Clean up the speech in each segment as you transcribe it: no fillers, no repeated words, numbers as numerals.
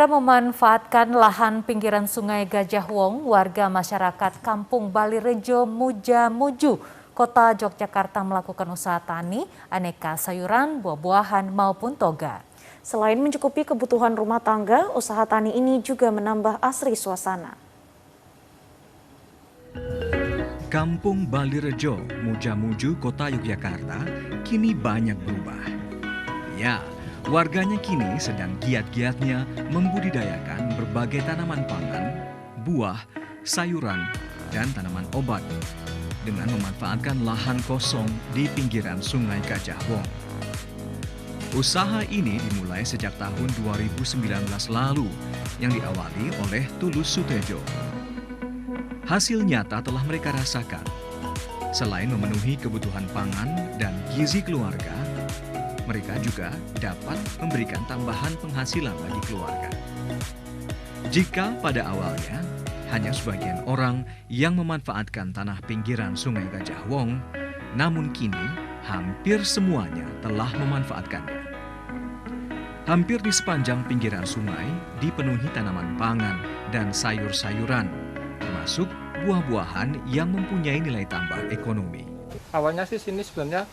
Saudara, memanfaatkan lahan pinggiran Sungai Gajah Wong, warga masyarakat Kampung Balirejo, Mujamuju, Kota Yogyakarta melakukan usaha tani, aneka sayuran, buah-buahan maupun toga. Selain mencukupi kebutuhan rumah tangga, usaha tani ini juga menambah asri suasana. Kampung Balirejo, Mujamuju, Kota Yogyakarta kini banyak berubah. Ya, warganya kini sedang giat-giatnya membudidayakan berbagai tanaman pangan, buah, sayuran, dan tanaman obat dengan memanfaatkan lahan kosong di pinggiran Sungai Gajah Wong. Usaha ini dimulai sejak tahun 2019 lalu yang diawali oleh Tulus Sutejo. Hasil nyata telah mereka rasakan. Selain memenuhi kebutuhan pangan dan gizi keluarga, mereka juga dapat memberikan tambahan penghasilan bagi keluarga. Jika pada awalnya hanya sebagian orang yang memanfaatkan tanah pinggiran Sungai Gajah Wong, namun kini hampir semuanya telah memanfaatkannya. Hampir di sepanjang pinggiran sungai dipenuhi tanaman pangan dan sayur-sayuran, termasuk buah-buahan yang mempunyai nilai tambah ekonomi. Awalnya sih sini sebenarnya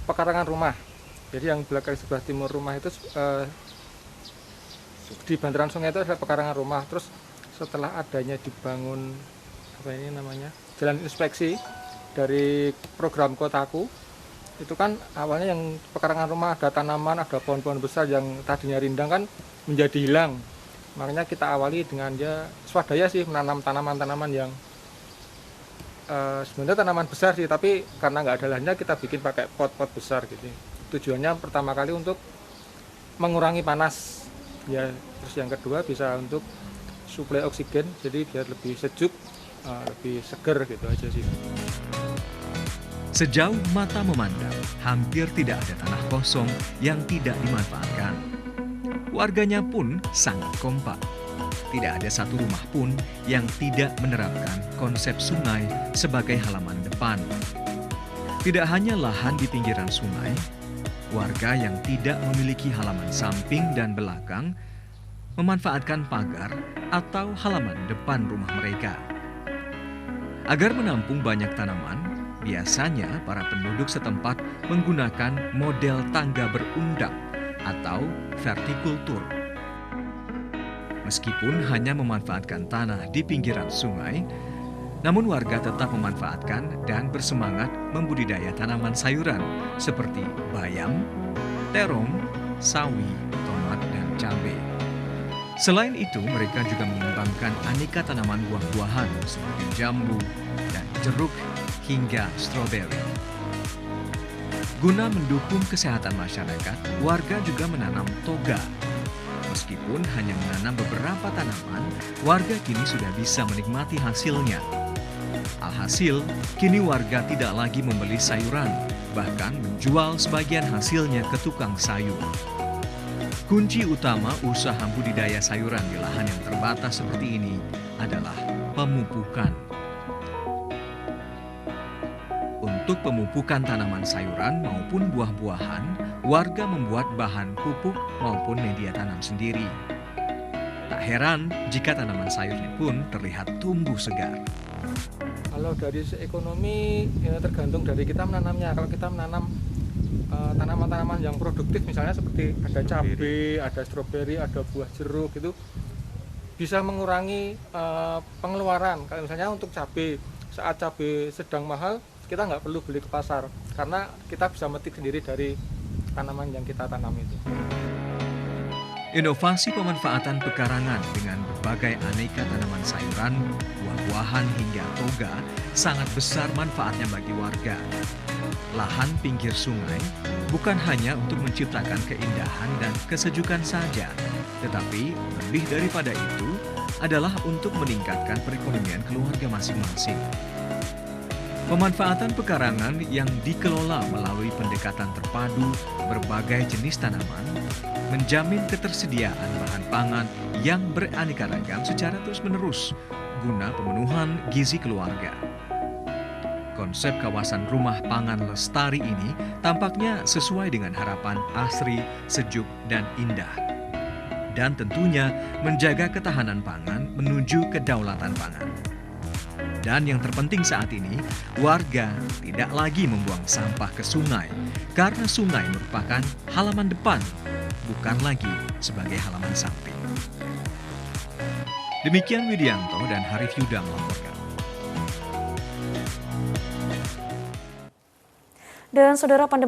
pekarangan rumah. Jadi yang belakang sebelah timur rumah itu di bantaran sungai itu adalah pekarangan rumah. Terus setelah adanya dibangun jalan inspeksi dari program Kotaku, itu kan awalnya yang pekarangan rumah ada tanaman, ada pohon-pohon besar yang tadinya rindang kan menjadi hilang. Makanya kita awali dengan swadaya sih menanam tanaman-tanaman yang sebenarnya tanaman besar sih, tapi karena nggak ada lahannya kita bikin pakai pot-pot besar gitu. Tujuannya pertama kali untuk mengurangi panas, ya. Terus yang kedua bisa untuk suplai oksigen, jadi biar lebih sejuk, lebih seger gitu aja sih. Sejauh mata memandang, hampir tidak ada tanah kosong yang tidak dimanfaatkan. Warganya pun sangat kompak. Tidak ada satu rumah pun yang tidak menerapkan konsep sungai sebagai halaman depan. Tidak hanya lahan di pinggiran sungai, warga yang tidak memiliki halaman samping dan belakang memanfaatkan pagar atau halaman depan rumah mereka. Agar menampung banyak tanaman, biasanya para penduduk setempat menggunakan model tangga berundak atau vertikultur. Meskipun hanya memanfaatkan tanah di pinggiran sungai, namun warga tetap memanfaatkan dan bersemangat membudidaya tanaman sayuran seperti bayam, terong, sawi, tomat, dan cabai. Selain itu, mereka juga mengembangkan aneka tanaman buah-buahan seperti jambu dan jeruk hingga stroberi. Guna mendukung kesehatan masyarakat, warga juga menanam toga. Meskipun hanya menanam beberapa tanaman, warga kini sudah bisa menikmati hasilnya. Alhasil, kini warga tidak lagi membeli sayuran, bahkan menjual sebagian hasilnya ke tukang sayur. Kunci utama usaha budidaya sayuran di lahan yang terbatas seperti ini adalah pemupukan. Untuk pemupukan tanaman sayuran maupun buah-buahan, warga membuat bahan pupuk maupun media tanam sendiri. Tak heran jika tanaman sayurnya pun terlihat tumbuh segar. Kalau dari ekonomi ya tergantung dari kita menanamnya. Kalau kita menanam tanaman-tanaman yang produktif, misalnya seperti ada cabai, ada stroberi, ada buah jeruk, itu bisa mengurangi pengeluaran. Kalau misalnya untuk cabai, saat cabai sedang mahal, kita nggak perlu beli ke pasar karena kita bisa metik sendiri dari tanaman yang kita tanam itu. Inovasi pemanfaatan pekarangan dengan berbagai aneka tanaman sayuran, buah-buahan hingga toga sangat besar manfaatnya bagi warga. Lahan pinggir sungai bukan hanya untuk menciptakan keindahan dan kesejukan saja, tetapi lebih daripada itu adalah untuk meningkatkan perekonomian keluarga masing-masing. Pemanfaatan pekarangan yang dikelola melalui pendekatan terpadu berbagai jenis tanaman menjamin ketersediaan bahan pangan yang beraneka ragam secara terus-menerus guna pemenuhan gizi keluarga. Konsep kawasan rumah pangan lestari ini tampaknya sesuai dengan harapan asri, sejuk, dan indah. dan tentunya menjaga ketahanan pangan menuju kedaulatan pangan. Dan yang terpenting saat ini, warga tidak lagi membuang sampah ke sungai karena sungai merupakan halaman depan, bukan lagi sebagai halaman samping. Demikian Widianto dan Harif Yuda melaporkan. Dan saudara, pandemi